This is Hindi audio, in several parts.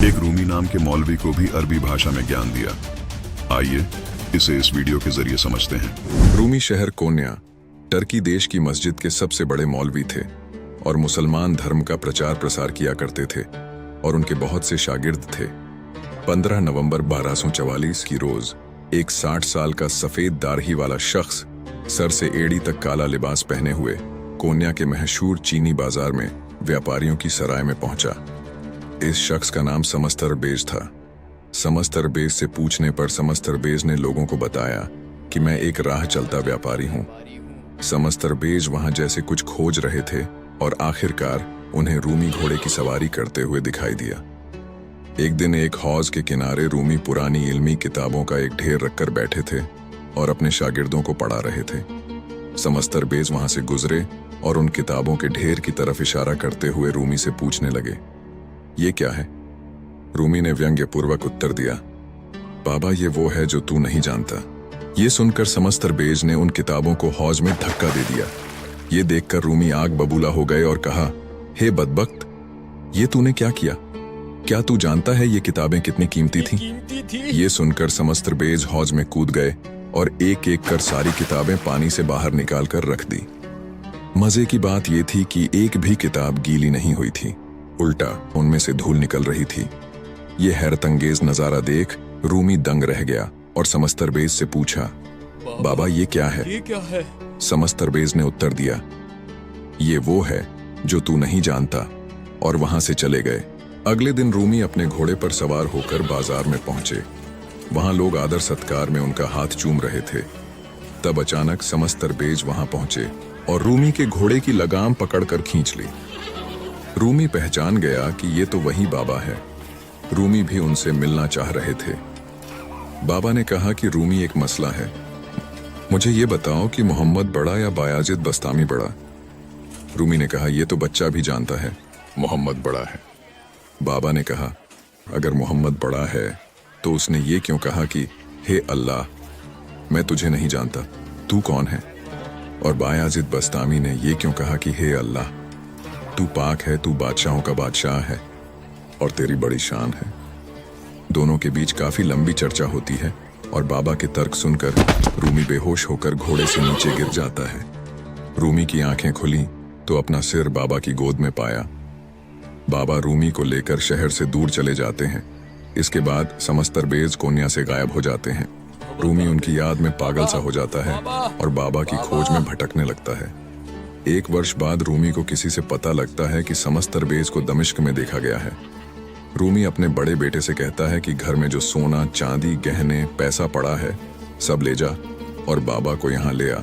एक रूमी नाम के मौलवी को भी अरबी भाषा में ज्ञान दिया। आइए इसे इस वीडियो के जरिए समझते हैं। रूमी शहर कोन्या टर्की देश की मस्जिद के सबसे बड़े मौलवी थे और मुसलमान धर्म का प्रचार प्रसार किया करते थे और उनके बहुत से शागिर्द थे। 15 नवंबर 1244 की रोज एक 60 साल का सफेद दाढ़ी वाला शख्स सर से एड़ी तक काला लिबास पहने हुए कोन्या के मशहूर चीनी बाजार में व्यापारियों की सराय में पहुंचा। इस शख्स का नाम समस्तरबेज था। समस्तरबेज से पूछने पर समस्तरबेज ने लोगों को बताया कि मैं एक राह चलता व्यापारी हूं। समस्तरबेज वहां जैसे कुछ खोज रहे थे और आखिरकार उन्हें रूमी घोड़े की सवारी करते हुए दिखाई दिया। एक दिन एक हौज के किनारे रूमी पुरानी इल्मी किताबों का एक ढेर रखकर बैठे थे और अपने शागिर्दों को पढ़ा रहे थे। समस्तरबेज वहां से गुजरे और उन किताबों के ढेर की तरफ इशारा करते हुए रूमी से पूछने लगे, ये क्या है? रूमी ने व्यंग्यपूर्वक उत्तर दिया, बाबा ये वो है जो तू नहीं जानता। ये सुनकर समस्तरबेज ने उन किताबों को हौज में धक्का दे दिया। ये देखकर रूमी आग बबूला हो गए और कहा, हे बदबख्त, ये तूने क्या किया? क्या तू जानता है ये किताबें कितनी कीमती थीं? ये सुनकर समस्तरबेज हौज में कूद गए और एक एक कर सारी किताबें पानी से बाहर निकाल कर रख दी। मजे की बात यह थी कि एक भी किताब गीली नहीं हुई थी, उल्टा उनमें से धूल निकल रही थी। ये हैरतअंगेज नजारा देख रूमी दंग रह गया और समस्तरबेज से पूछा, बाबा ये क्या है? ये क्या है? समस्तरबेज ने उत्तर दिया, ये वो है जो तू नहीं जानता, और वहां से चले गए। अगले दिन रूमी अपने घोड़े पर सवार होकर बाजार में पहुंचे। वहां लोग आदर सत्कार में उनका हाथ चूम रहे थे। तब अचानक समस्तरबेज वहां पहुंचे और रूमी के घोड़े की लगाम पकड़कर खींच ली। रूमी पहचान गया कि ये तो वही बाबा है। रूमी भी उनसे मिलना चाह रहे थे। बाबा ने कहा कि रूमी एक मसला है, मुझे ये बताओ कि मोहम्मद बड़ा या बायाजिद बस्तामी बड़ा? रूमी ने कहा, यह तो बच्चा भी जानता है, मोहम्मद बड़ा है। बाबा ने कहा, अगर मोहम्मद बड़ा है तो उसने ये क्यों कहा कि हे अल्लाह, मैं तुझे नहीं जानता, तू कौन है? और बायाजिद बस्तामी ने ये क्यों कहा कि हे अल्लाह, तू पाक है, तू बादशाहों का बादशाह है और तेरी बड़ी शान है। दोनों के बीच काफी लंबी चर्चा होती है और बाबा के तर्क सुनकर रूमी बेहोश होकर घोड़े से नीचे गिर जाता है। रूमी की आंखें खुली तो अपना सिर बाबा की गोद में पाया। बाबा रूमी को लेकर शहर से दूर चले जाते हैं। इसके बाद समस्तरबेज कोन्या से गायब हो जाते हैं। रूमी उनकी याद में पागल सा हो जाता है और बाबा की खोज में भटकने लगता है। एक वर्ष बाद रूमी को किसी से पता लगता है कि समस्तरबेज को दमिश्क में देखा गया है। रूमी अपने बड़े बेटे से कहता है कि घर में जो सोना, चांदी, गहने, पैसा पड़ा है सब ले जा और बाबा को यहाँ ले आ।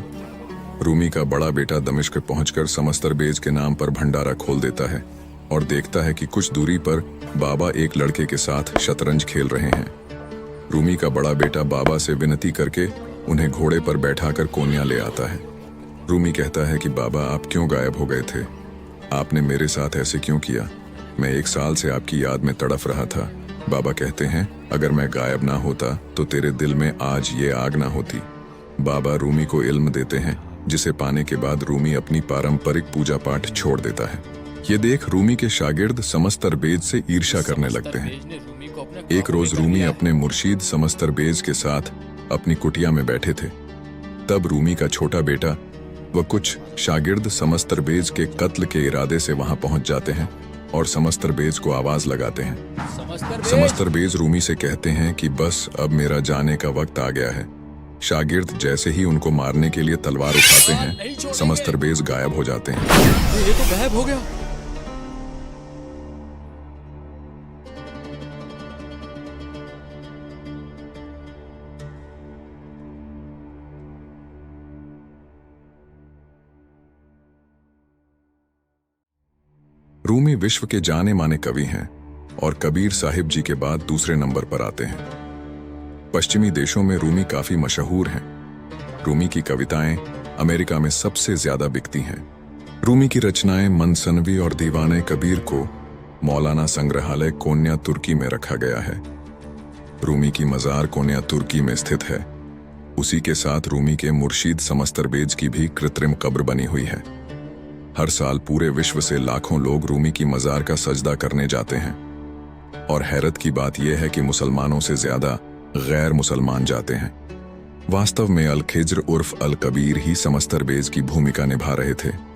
रूमी का बड़ा बेटा दमिश्क पहुंचकर समस्तरबेज के नाम पर भंडारा खोल देता है और देखता है कि कुछ दूरी पर बाबा एक लड़के के साथ शतरंज खेल रहे हैं। रूमी का बड़ा बेटा बाबा से विनती करके उन्हें घोड़े पर बैठाकर कोन्या ले आता है। रूमी कहता है कि बाबा आप क्यों गायब हो गए थे? आपने मेरे साथ ऐसे क्यों किया? मैं 1 साल से आपकी याद में तड़फ रहा था। बाबा कहते हैं, अगर मैं गायब ना होता तो तेरे दिल में आज ये आग ना होती। बाबा रूमी को इल्म देते हैं, जिसे पाने के बाद रूमी अपनी पारंपरिक पूजा पाठ छोड़ देता है। ये देख रूमी के शागिर्द समस्तरबेज से ईर्ष्या करने लगते हैं। एक रोज रूमी अपने मुर्शीद समस्तरबेज के साथ अपनी कुटिया में बैठे थे। तब रूमी का छोटा बेटा व कुछ शागिर्द समस्तरबेज के कत्ल के इरादे से वहां पहुंच जाते हैं और समस्तरबेज को आवाज लगाते हैं। समस्तरबेज रूमी से कहते हैं कि बस अब मेरा जाने का वक्त आ गया है। शागिर्द जैसे ही उनको मारने के लिए तलवार उठाते हैं, समस्तरबेज गायब हो जाते हैं। ये तो गायब हो गया। रूमी विश्व के जाने माने कवि हैं और कबीर साहिब जी के बाद दूसरे नंबर पर आते हैं। पश्चिमी देशों में रूमी काफी मशहूर हैं। रूमी की कविताएं अमेरिका में सबसे ज्यादा बिकती हैं। रूमी की रचनाएं मनसनवी और दीवाने कबीर को मौलाना संग्रहालय कोन्या तुर्की में रखा गया है। रूमी की मजार कोन्या तुर्की में स्थित है। उसी के साथ रूमी के मुर्शीद समस्तरबेज की भी कृत्रिम कब्र बनी हुई है। हर साल पूरे विश्व से लाखों लोग रूमी की मजार का सजदा करने जाते हैं। और हैरत की बात यह है कि मुसलमानों से ज्यादा गैर मुसलमान जाते हैं। वास्तव में अल खिज्र उर्फ अल कबीर ही समस्तरबेज की भूमिका निभा रहे थे।